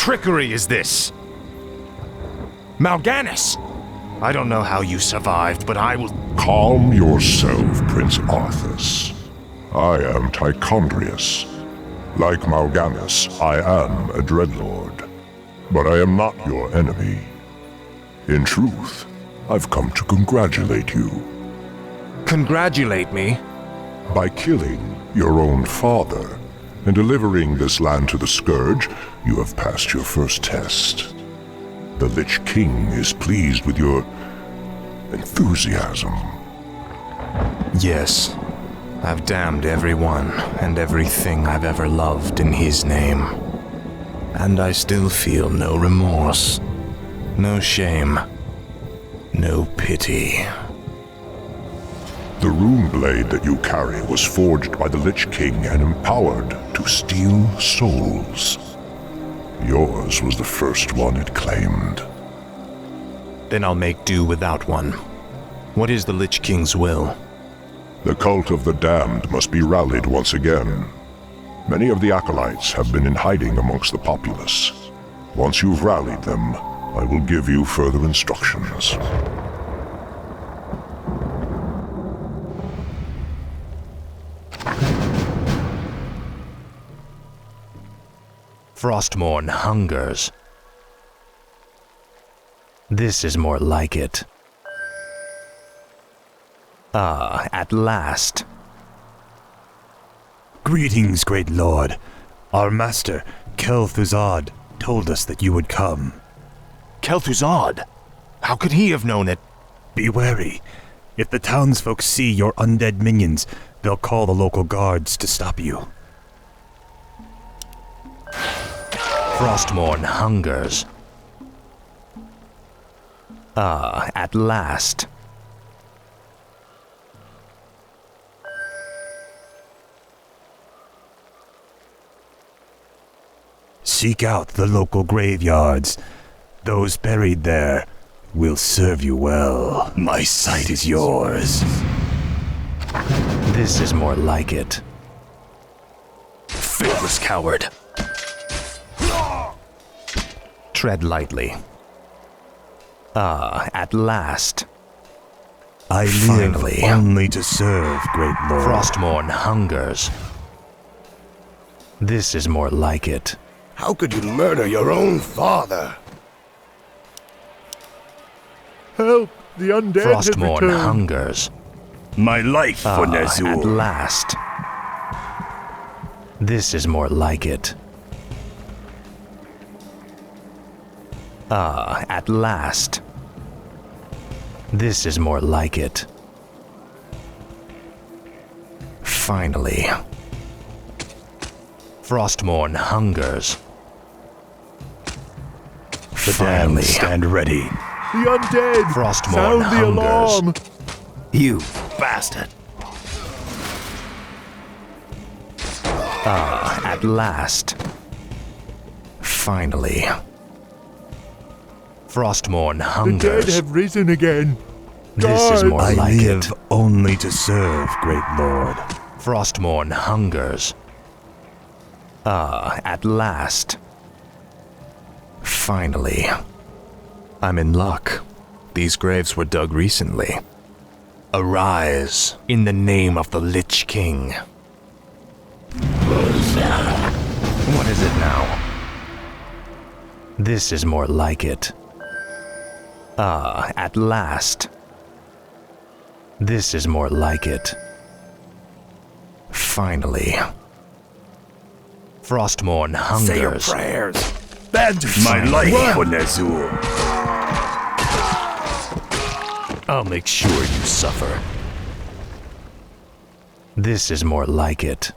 trickery is this? Mal'Ganis! I don't know how you survived, but I will... Calm yourself, Prince Arthas. I am Tichondrius. Like Mal'Ganis, I am a Dreadlord. But I am not your enemy. In truth, I've come to congratulate you. Congratulate me? By killing your own father and delivering this land to the Scourge, you have passed your first test. The Lich King is pleased with your enthusiasm. Yes. I've damned everyone and everything I've ever loved in his name. And I still feel no remorse, no shame, no pity. The rune blade that you carry was forged by the Lich King and empowered to steal souls. Yours was the first one it claimed. Then I'll make do without one. What is the Lich King's will? The cult of the damned must be rallied once again. Many of the acolytes have been in hiding amongst the populace. Once you've rallied them, I will give you further instructions. Frostmourne hungers. This is more like it. Ah, at last. Greetings, great lord. Our master, Kel'Thuzad, told us that you would come. Kel'Thuzad? How could he have known it? Be wary. If the townsfolk see your undead minions, they'll call the local guards to stop you. Frostmourne hungers. Ah, at last. Seek out the local graveyards. Those buried there will serve you well. My sight is yours. This is more like it. Faithless coward. Tread lightly. Ah, at last. I Finally. live only to serve, great lord. Frostmourne hungers. This is more like it. How could you murder your own father? Help! The undead have Frostmourne returned. hungers. My life for At Ner'zhul. last. This is more like it. Ah, at last. This is more like it. Finally. Frostmourne hungers. The damned stand ready. The undead! Frostmourne Sound the hungers. alarm! You bastard! Ah, at last. Finally. Frostmourne The dead hungers. have risen again. This is more I like live it. only to serve, great lord. Frostmourne hungers. Ah, at last. Finally. I'm in luck. These graves were dug recently. Arise, in the name of the Lich King. What is it now? This is more like it. Ah, at last. This is more like it. Finally. Frostmourne Say your hungers. prayers. My life for Ner'zhul. I'll make sure you suffer. This is more like it.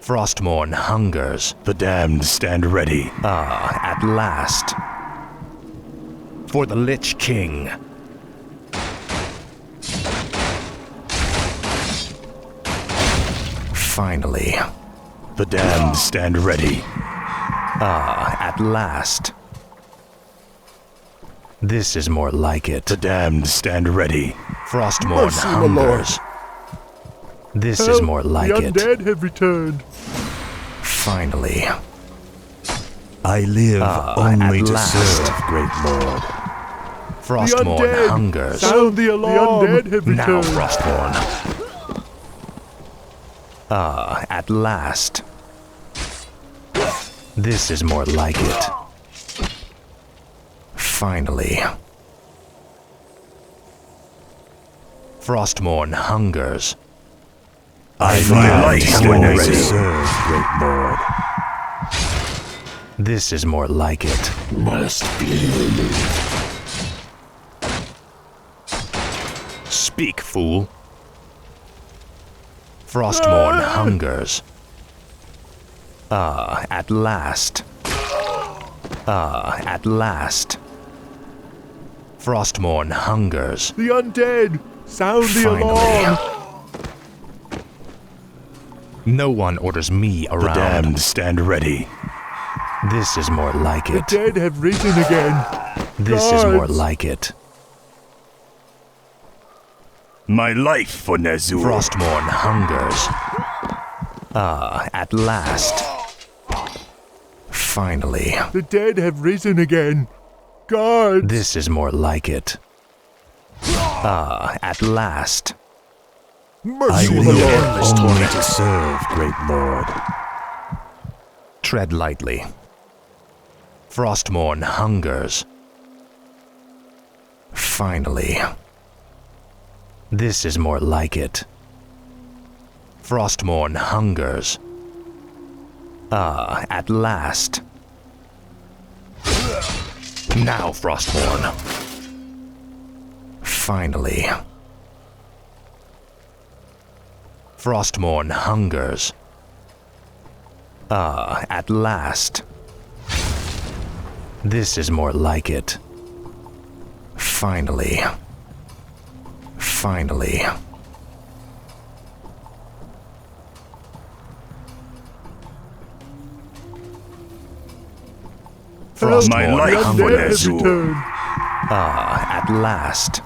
Frostmourne hungers. The damned stand ready. Ah, at last. For the Lich King. Finally. The damned stand ready. Ah, at last. This is more like it. The damned stand ready. Frostmourne Mercy, my lord. hungers. This is Help! more like the it. undead have returned. Finally. I live only at to last. serve, great lord. Frostmourne hungers. Sound the alarm! The undead have Now, returned. Frostmourne. At last. This is more like it. Finally. Frostmourne hungers. I live live only only to to serve, great lord. This is more like it. Must be removed. Speak, fool. Frostmourne hungers. At last. At last. Frostmourne hungers. The undead! Sound the Finally. alarm! No one orders me The around. damned stand ready. This is more like The it. dead have risen again. This is more Guards. like it. My life for Nezur. Frostmourne hungers. At last. Finally. The dead have risen again. Guards! This is more like it. At last. I Mercy, my live lord! only to serve, great lord. Tread lightly. Frostmourne hungers. Finally. This is more like it. Frostmourne hungers. At last. Now, Frostmourne. Finally. Frostmourne hungers. At last. This is more like it. Finally. Finally. Help, My the life for undead have Nezur. returned. At last.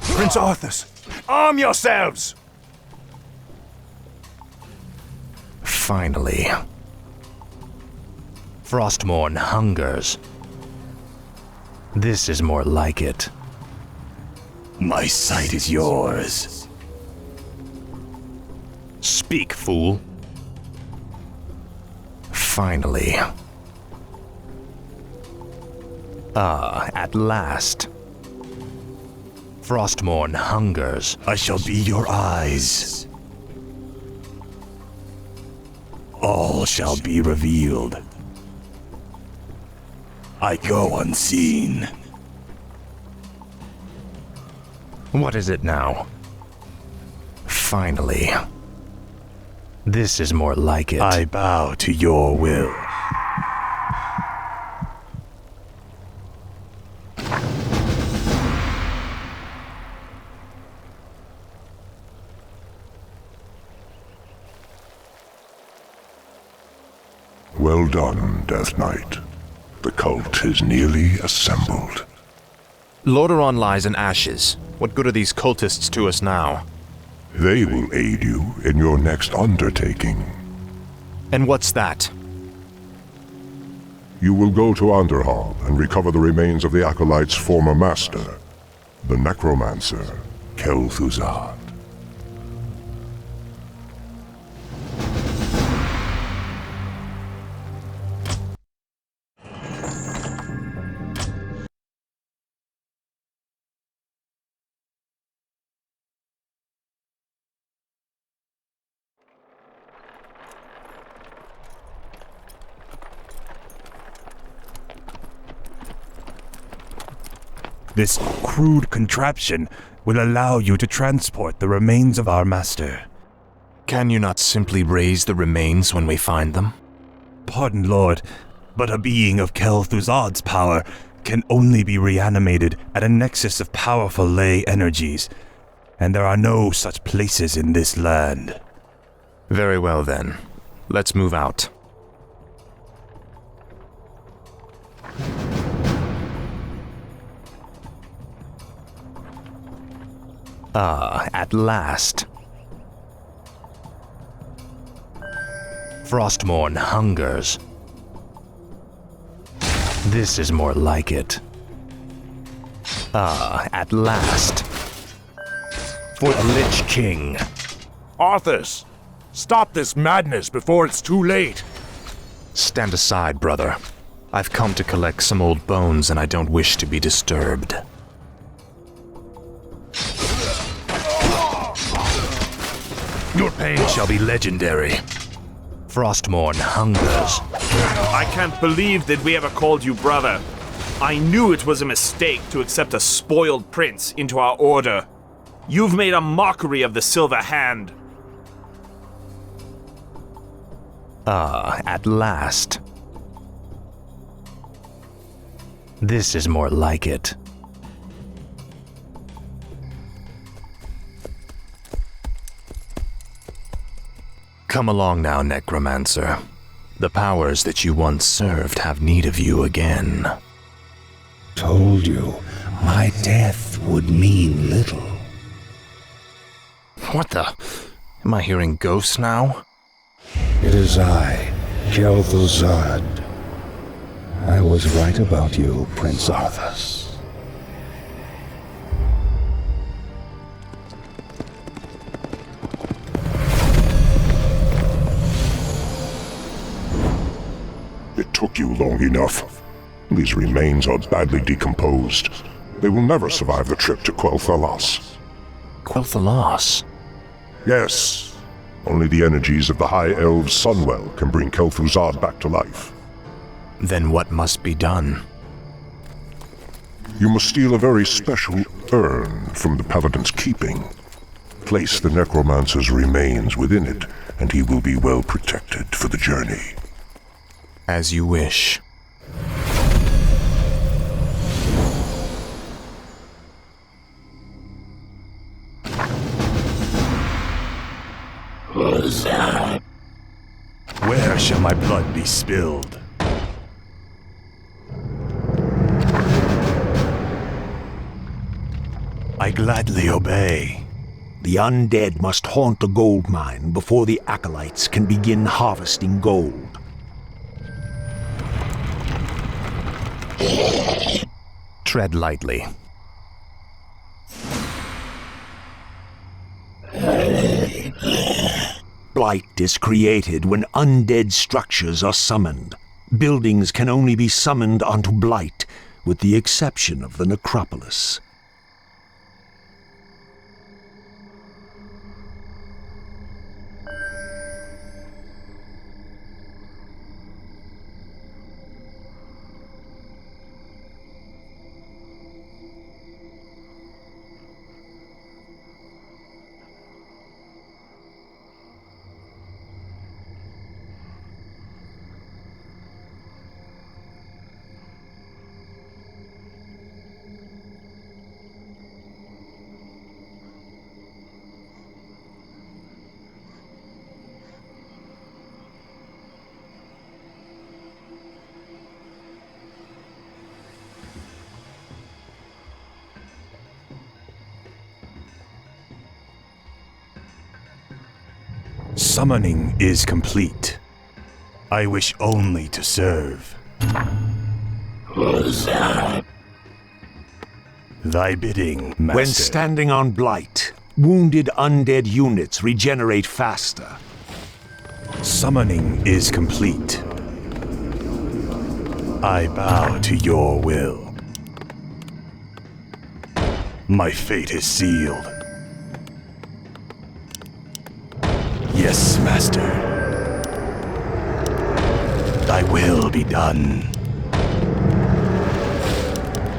Prince Arthas, arm yourselves! Finally. Frostmourne hungers. This is more like it. My sight is yours. Speak, fool. Finally. At last. Frostmourne hungers. I shall be your eyes. All shall be revealed. I go unseen. What is it now? Finally. This is more like it. I bow to your will. Well done, Death Knight. The cult is nearly assembled. Lordaeron lies in ashes. What good are these cultists to us now? They will aid you in your next undertaking. And what's that? You will go to Underhall and recover the remains of the Acolyte's former master, the necromancer, Kel'Thuzad. This crude contraption will allow you to transport the remains of our master. Can you not simply raise the remains when we find them? Pardon, Lord, but a being of Kel'Thuzad's power can only be reanimated at a nexus of powerful ley energies, and there are no such places in this land. Very well then. Let's move out. At last. Frostmourne hungers. This is more like it. Ah, at last. For the Lich King. Arthas, stop this madness before it's too late. Stand aside, brother. I've come to collect some old bones and I don't wish to be disturbed. Your pain shall be legendary. Frostmourne hungers. I can't believe that we ever called you brother. I knew it was a mistake to accept a spoiled prince into our order. You've made a mockery of the Silver Hand. Ah, at last. This is more like it. Come along now, Necromancer. The powers that you once served have need of you again. Told you, my death would mean little. What the? Am I hearing ghosts now? It is I, Kel'Thuzad. I was right about you, Prince Arthas. It took you long enough. These remains are badly decomposed. They will never survive the trip to Quel'Thalas. Quel'Thalas? Yes. Only the energies of the High Elves' Sunwell can bring Kel'Thuzad back to life. Then what must be done? You must steal a very special urn from the Paladin's keeping. Place the Necromancer's remains within it, and he will be well protected for the journey. As you wish. Where shall my blood be spilled? I gladly obey. The undead must haunt the gold mine before the acolytes can begin harvesting gold. Tread lightly. Blight is created when undead structures are summoned. Buildings can only be summoned onto Blight, with the exception of the necropolis. Summoning is complete. I wish only to serve. Thy bidding, Master. When standing on Blight, wounded undead units regenerate faster. Summoning is complete. I bow to your will. My fate is sealed. Yes, Master. Thy will be done.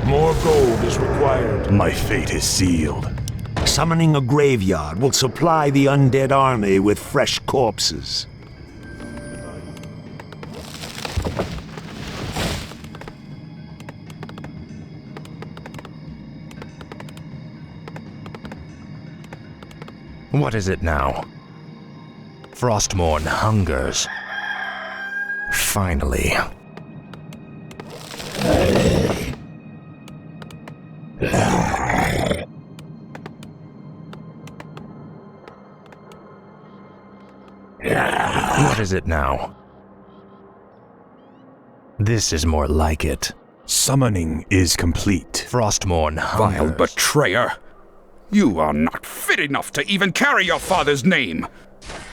More gold is required. My fate is sealed. Summoning a graveyard will supply the undead army with fresh corpses. What is it now? Frostmourne hungers. Finally. What is it now? This is more like it. Summoning is complete. Frostmourne hungers. Vile betrayer! You are not fit enough to even carry your father's name!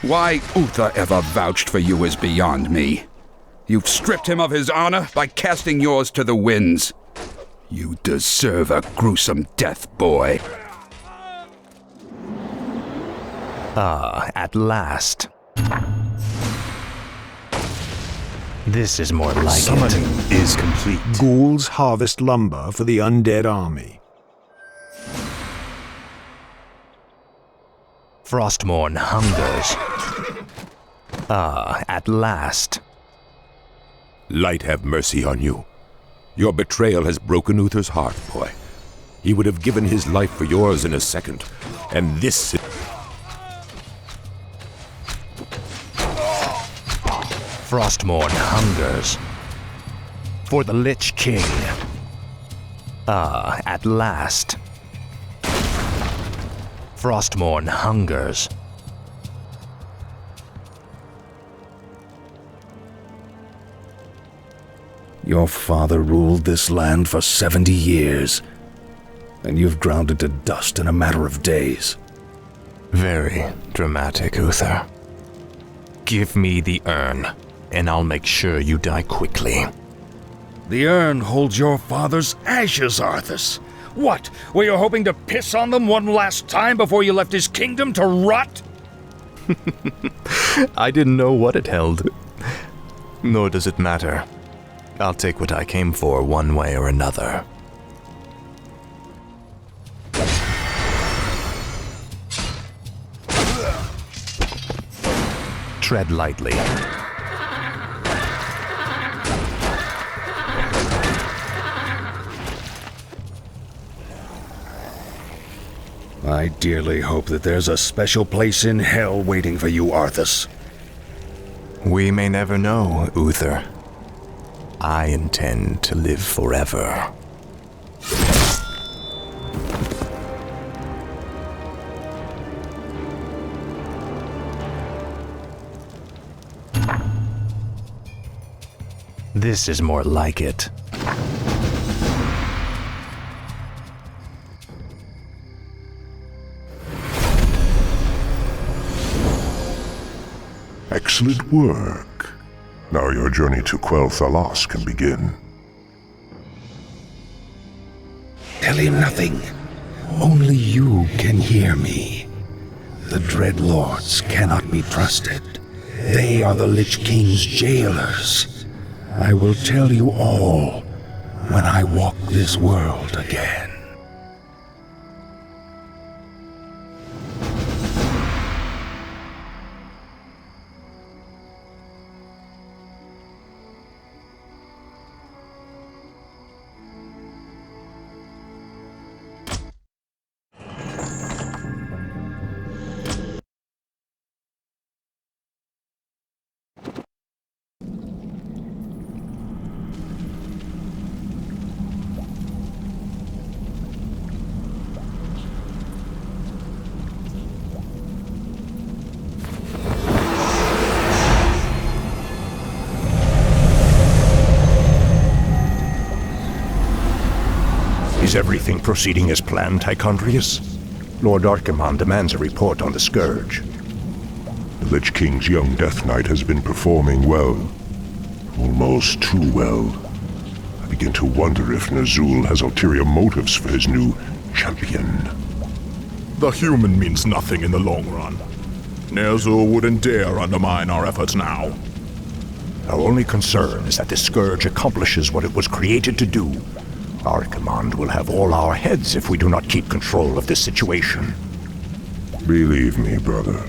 Why Uther ever vouched for you is beyond me. You've stripped him of his honor by casting yours to the winds. You deserve a gruesome death, boy. Ah, at last. This is more like Summoning is complete. Ghouls harvest lumber for the undead army. Frostmourne hungers. Ah, at last. Light have mercy on you. Your betrayal has broken Uther's heart, boy. He would have given his life for yours in a second. And this... Frostmourne hungers. For the Lich King. Ah, at last. Frostmourne hungers. Your father ruled this land for 70 years, and you've ground it to dust in a matter of days. Very dramatic, Uther. Give me the urn, and I'll make sure you die quickly. The urn holds your father's ashes, Arthas. What, were you hoping to piss on them one last time before you left his kingdom to rot? I didn't know what it held. Nor does it matter. I'll take what I came for one way or another. Tread lightly. I dearly hope that there's a special place in hell waiting for you, Arthas. We may never know, Uther. I intend to live forever. This is more like it. Excellent work. Now your journey to Quell Thalas can begin. Tell him nothing. Only you can hear me. The Dreadlords cannot be trusted. They are the Lich King's jailers. I will tell you all when I walk this world again. Is everything proceeding as planned, Tychondrius? Lord Archimonde demands a report on the Scourge. The Lich King's young Death Knight has been performing well. Almost too well. I begin to wonder if Ner'zhul has ulterior motives for his new champion. The human means nothing in the long run. Ner'zhul wouldn't dare undermine our efforts now. Our only concern is that the Scourge accomplishes what it was created to do. Archimonde will have all our heads if we do not keep control of this situation. Believe me, brother.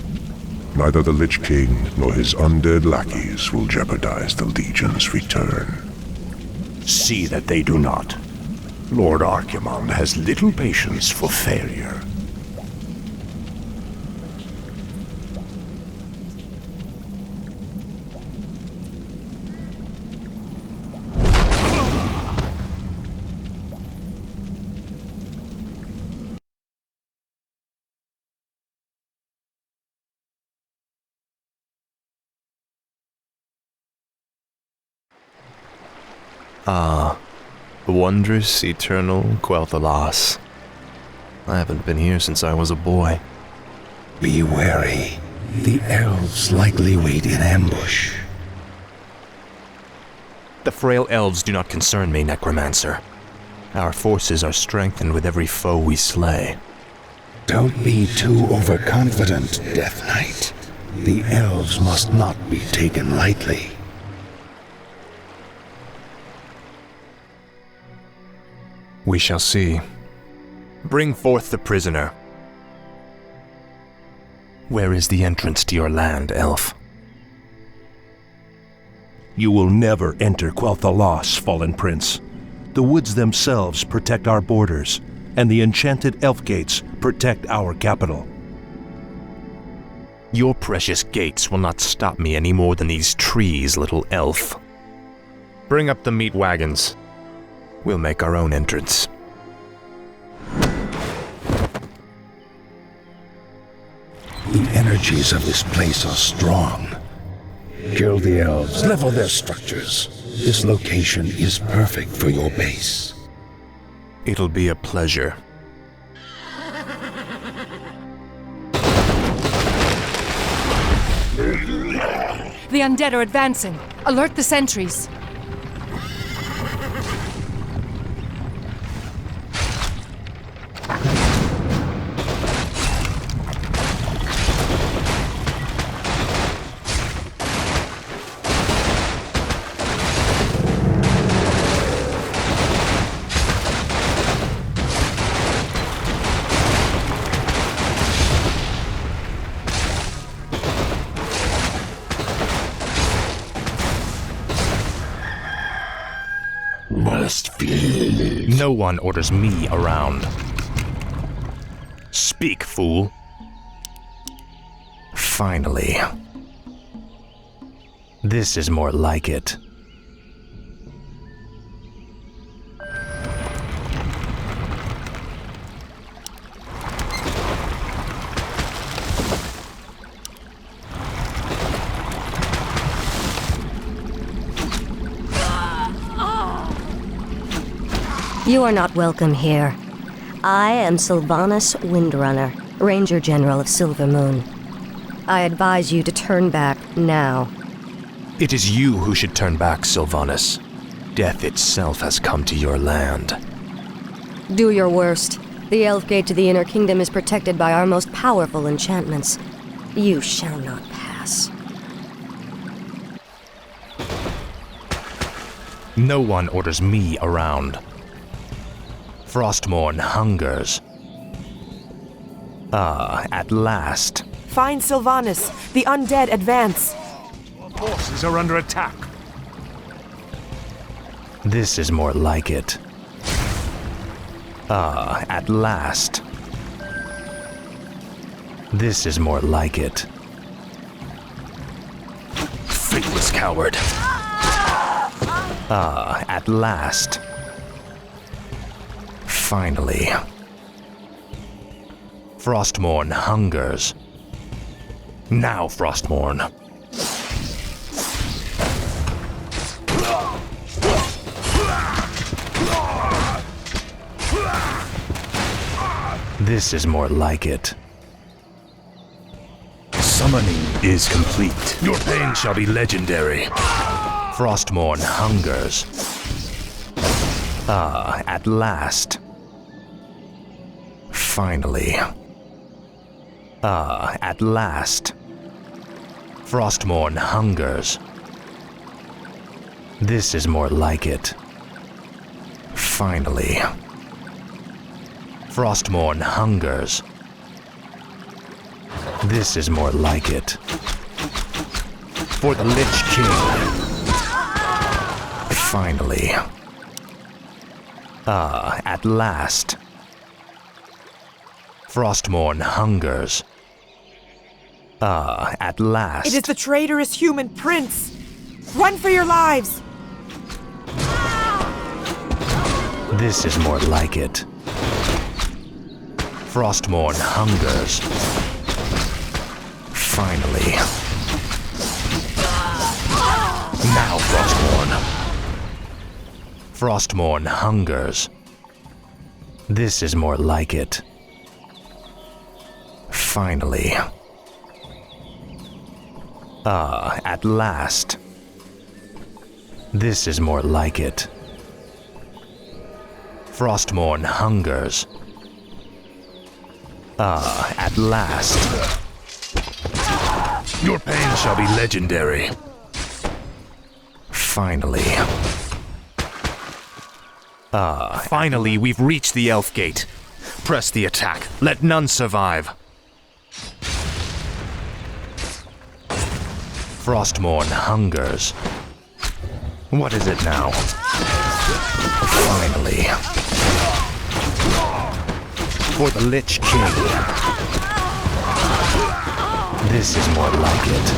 Neither the Lich King nor his undead lackeys will jeopardize the Legion's return. See that they do not. Lord Archimonde has little patience for failure. Ah, wondrous, eternal Quel'Thalas. I haven't been here since I was a boy. Be wary. The elves likely wait in ambush. The frail elves do not concern me, Necromancer. Our forces are strengthened with every foe we slay. Don't be too overconfident, Death Knight. The elves must not be taken lightly. We shall see. Bring forth the prisoner. Where is the entrance to your land, elf? You will never enter Quel'Thalas, Fallen Prince. The woods themselves protect our borders, and the enchanted elf gates protect our capital. Your precious gates will not stop me any more than these trees, little elf. Bring up the meat wagons. We'll make our own entrance. The energies of this place are strong. Kill the elves, level their structures. This location is perfect for your base. It'll be a pleasure. The undead are advancing. Alert the sentries. No one orders me around. Speak, fool. Finally. This is more like it. You are not welcome here. I am Sylvanas Windrunner, Ranger General of Silver Moon. I advise you to turn back now. It is you who should turn back, Sylvanas. Death itself has come to your land. Do your worst. The Elf Gate to the Inner Kingdom is protected by our most powerful enchantments. You shall not pass. No one orders me around. Frostmourne hungers. Ah, at last. Find Sylvanas. The undead advance. Our forces are under attack. This is more like it. Ah, at last. This is more like it. Faithless coward. Ah, at last. Finally. Frostmourne hungers. Now, Frostmourne. This is more like it. Summoning is complete. Your pain shall be legendary. Frostmourne hungers. Ah, at last. Finally. Ah, at last. Frostmourne hungers. This is more like it. Finally. Frostmourne hungers. This is more like it. For the Lich King. Finally. Ah, at last. Frostmourne hungers. Ah, at last. It is the traitorous human prince! Run for your lives! This is more like it. Frostmourne hungers. Finally. Now, Frostmourne. Frostmourne hungers. This is more like it. Finally. Ah, at last. This is more like it. Frostmourne hungers. Ah, at last. Your pain shall be legendary. Finally. Ah, finally we've reached the Elf Gate. Press the attack. Let none survive. Frostmourne hungers. What is it now? Finally. For the Lich King. This is more like it.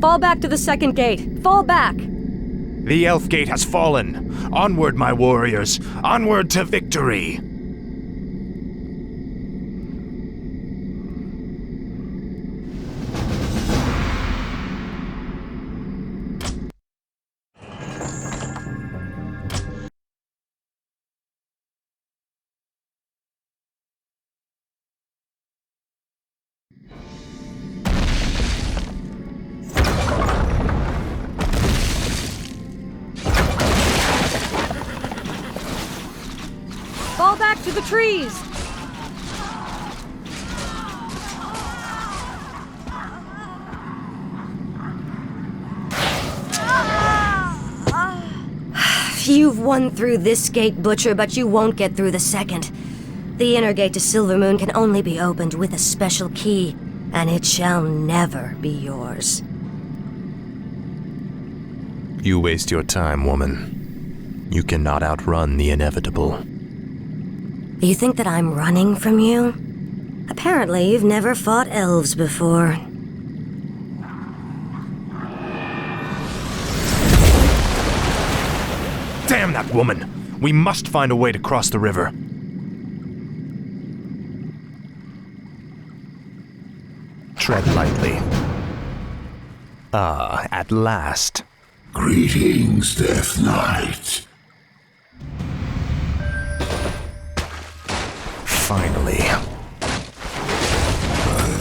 Fall back to the second gate. Fall back! The Elf Gate has fallen. Onward, my warriors. Onward to victory. Fall back to the trees! You've won through this gate, Butcher, but you won't get through the second. The inner gate to Silvermoon can only be opened with a special key, and it shall never be yours. You waste your time, woman. You cannot outrun the inevitable. You think that I'm running from you? Apparently, you've never fought elves before. Damn that woman! We must find a way to cross the river. Tread lightly. Ah, at last. Greetings, Death Knight. Finally.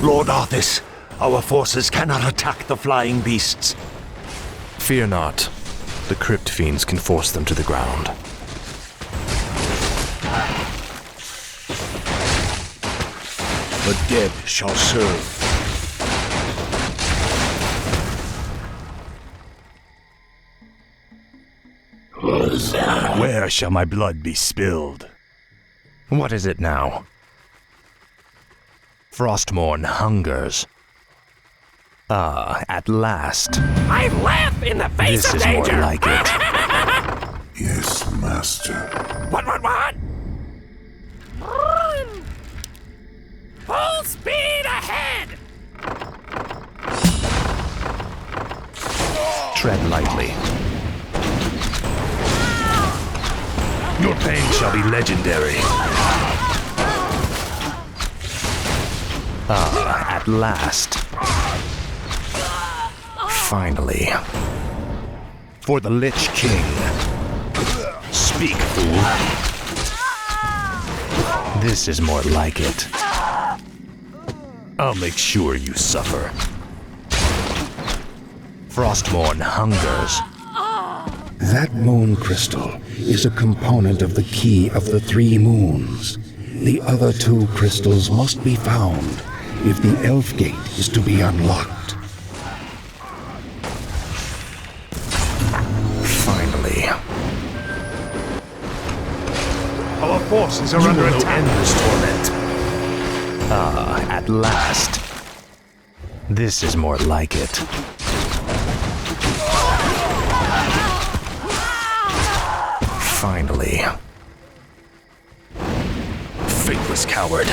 Lord Arthas, our forces cannot attack the flying beasts. Fear not. The crypt fiends can force them to the ground. The dead shall serve. Where shall my blood be spilled? What is it now? Frostmourne hungers. Ah, at last. I laugh in the face This of is danger! more like it. Yes, Master. What? Run! Full speed ahead! Tread lightly. Your pain shall be legendary. Ah, at last. Finally. For the Lich King. Speak, fool. This is more like it. I'll make sure you suffer. Frostmourne hungers. That moon crystal is a component of the key of the 3 moons. The other 2 crystals must be found if the Elf Gate is to be unlocked. Finally. Our forces are under attack. End this torment. Ah, at last. This is more like it. Finally. Faithless coward.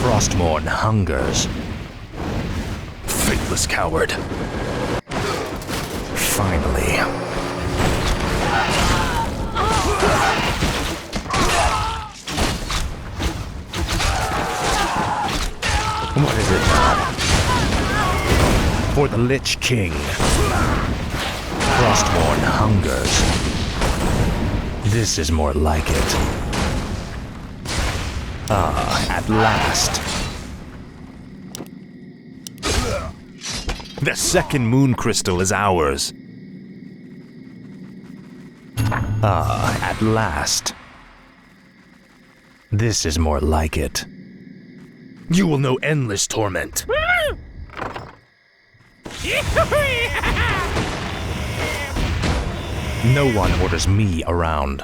Frostmourne hungers. Faithless coward. Finally. For the Lich King. Frostborn hungers. This is more like it. At last. The second moon crystal is ours. At last. This is more like it. You will know endless torment. No one orders me around.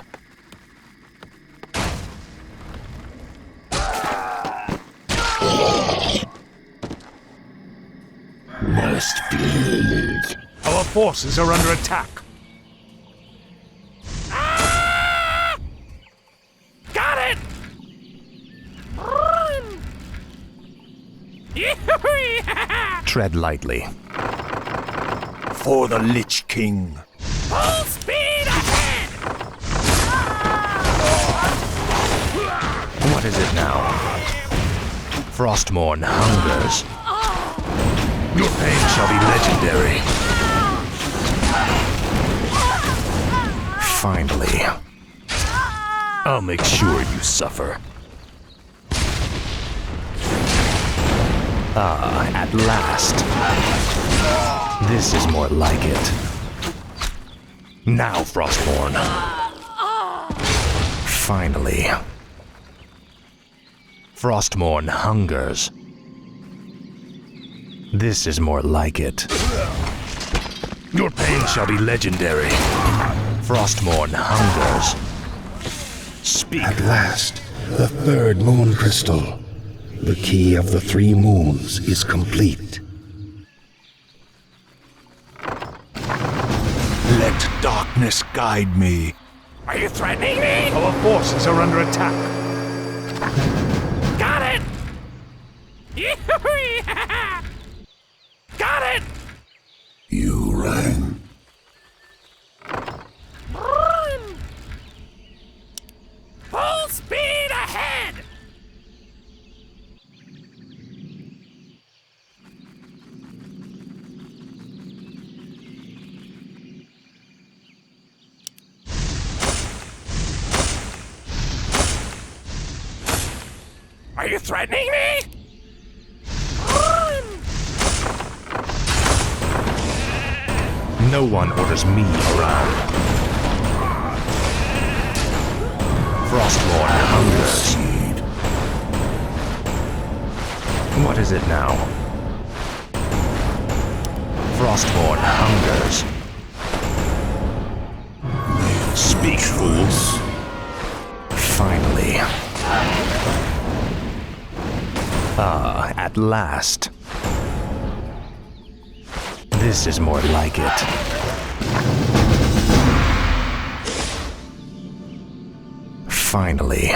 Must field. Our forces are under attack. Got it! Tread lightly. For the Lich King. Full speed ahead! What is it now? Frostmourne hungers. Your pain shall be legendary. Finally. I'll make sure you suffer. At last. This is more like it. Now, Frostborn. Finally. Frostmourne hungers. This is more like it. Your pain shall be legendary. Frostmourne hungers. Speak. At last, the third moon crystal. The key of the 3 moons is complete. Let darkness guide me. Are you threatening me? Our forces are under attack. Got it! Got it! You rang. Full speed ahead! Are you threatening me? No one orders me around. Frostmourne hungers. What is it now? Frostmourne hungers. Speak, fools. Finally. At last. This is more like it. Finally.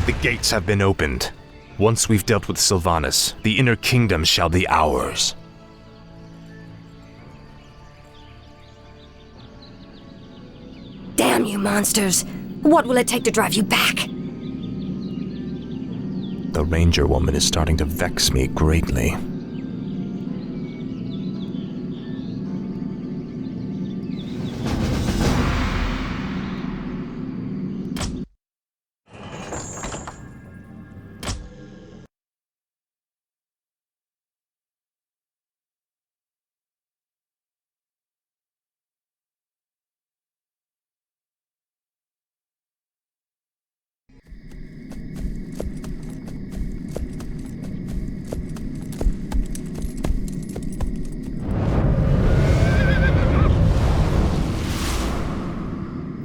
The gates have been opened. Once we've dealt with Sylvanas, the inner kingdom shall be ours. Damn you monsters! What will it take to drive you back? The ranger woman is starting to vex me greatly.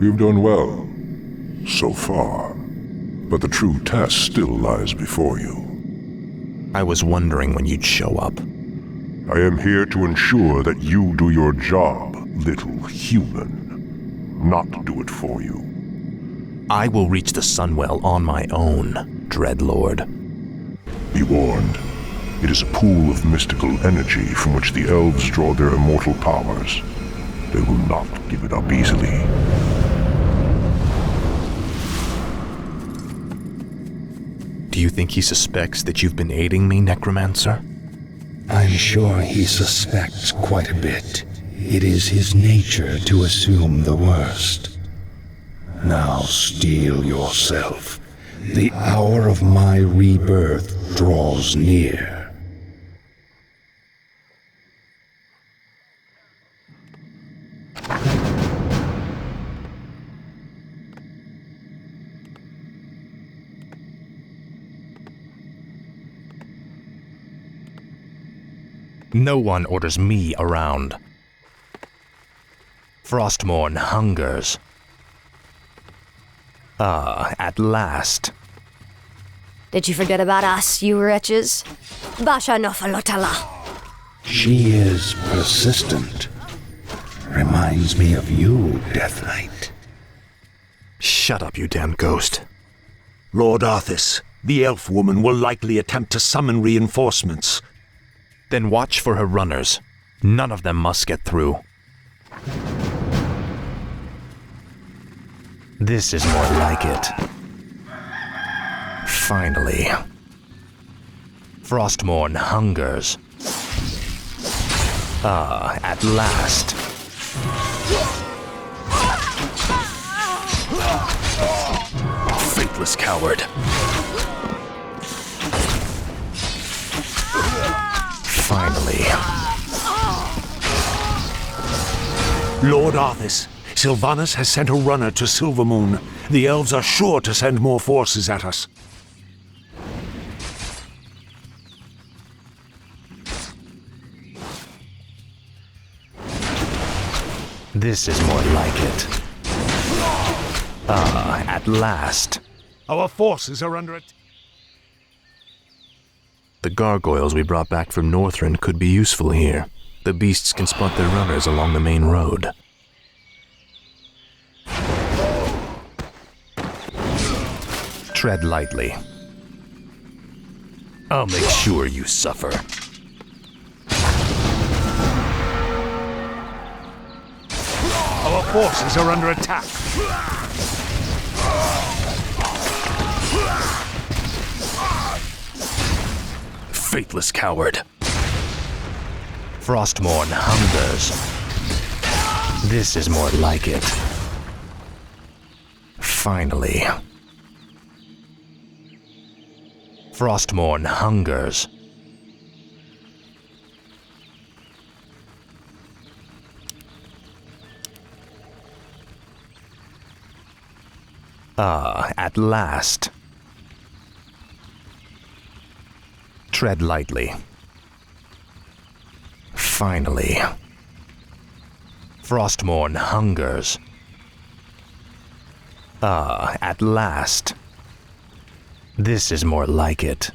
You've done well, so far. But the true test still lies before you. I was wondering when you'd show up. I am here to ensure that you do your job, little human. Not do it for you. I will reach the Sunwell on my own, Dreadlord. Be warned. It is a pool of mystical energy from which the elves draw their immortal powers. They will not give it up easily. Do you think he suspects that you've been aiding me, Necromancer? I'm sure he suspects quite a bit. It is his nature to assume the worst. Now steel yourself. The hour of my rebirth draws near. No one orders me around. Frostmourne hungers. At last. Did you forget about us, you wretches? Basha Nofalotala. She is persistent. Reminds me of you, Death Knight. Shut up, you damn ghost. Lord Arthas, the elf woman will likely attempt to summon reinforcements. Then watch for her runners. None of them must get through. This is more like it. Finally. Frostmourne hungers. At last. Faithless coward. Finally. Lord Arthas, Sylvanas has sent a runner to Silvermoon. The elves are sure to send more forces at us. This is more like it. At last. Our forces are under attack. The gargoyles we brought back from Northrend could be useful here. The beasts can spot their runners along the main road. Tread lightly. I'll make sure you suffer. Our forces are under attack. Faithless coward. Frostmourne hungers. This is more like it. Finally. Frostmourne hungers. At last. Tread lightly. Finally. Frostmourne hungers. At last. This is more like it.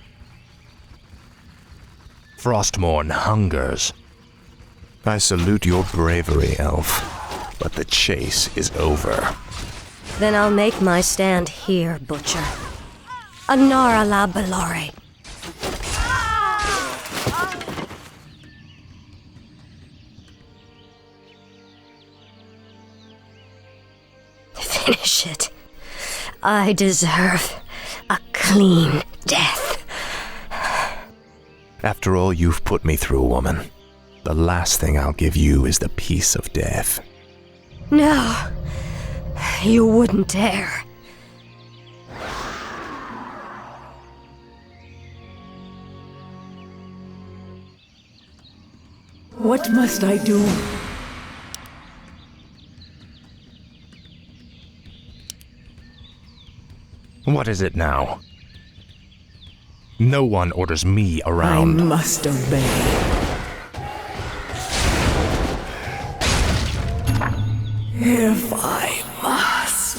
Frostmourne hungers. I salute your bravery, elf, but the chase is over. Then I'll make my stand here, Butcher. Anara la Belore. Finish it. I deserve a clean death. After all you've put me through, woman, the last thing I'll give you is the peace of death. No, you wouldn't dare. What must I do? What is it now? No one orders me around. I must obey. If I must.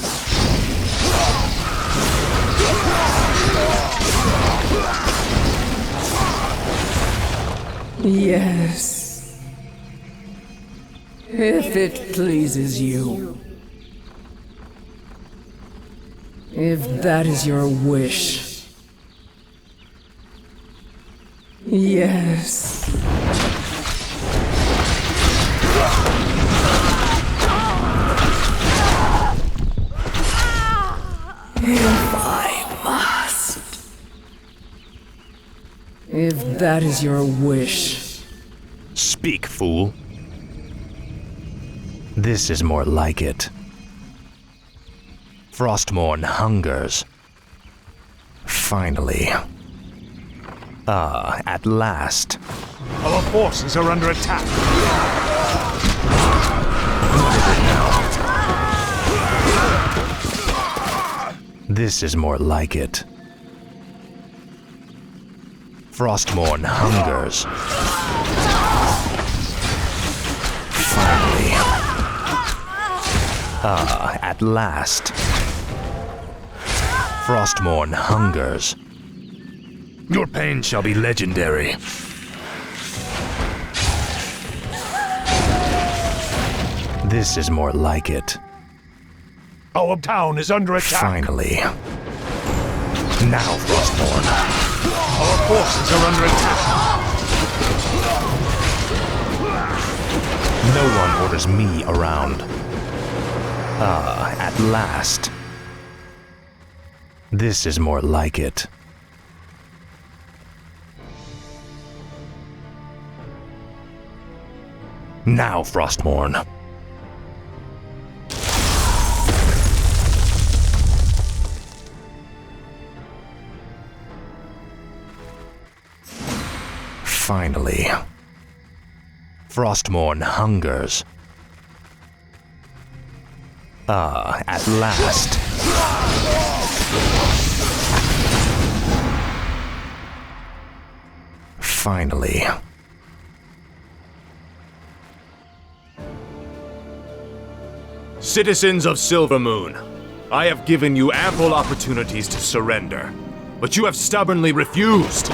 Yes. If it pleases you. If that is your wish. Yes. If I must. that is your wish. Speak, fool. This is more like it. Frostmourne hungers. Finally. At last. Our forces are under attack. This is more like it. Frostmourne hungers. Finally. At last. Frostmourne hungers. Your pain shall be legendary. This is more like it. Our town is under attack. Finally. Now, Frostmourne. Our forces are under attack. No one orders me around. At last. This is more like it. Now, Frostmourne. Finally. Frostmourne hungers. At last. Finally. Citizens of Silvermoon, I have given you ample opportunities to surrender, but you have stubbornly refused.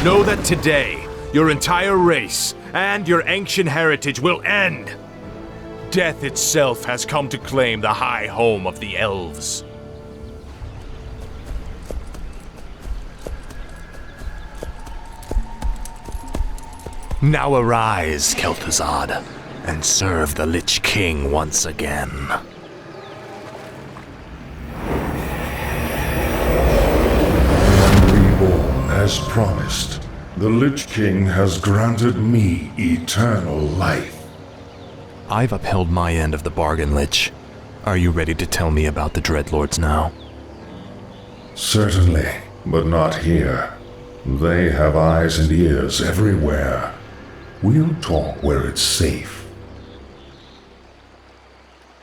Know that today, your entire race and your ancient heritage will end. Death itself has come to claim the high home of the elves. Now arise, Kel'Thuzad, and serve the Lich King once again. Reborn as promised, the Lich King has granted me eternal life. I've upheld my end of the bargain, Lich. Are you ready to tell me about the Dreadlords now? Certainly, but not here. They have eyes and ears everywhere. We'll talk where it's safe.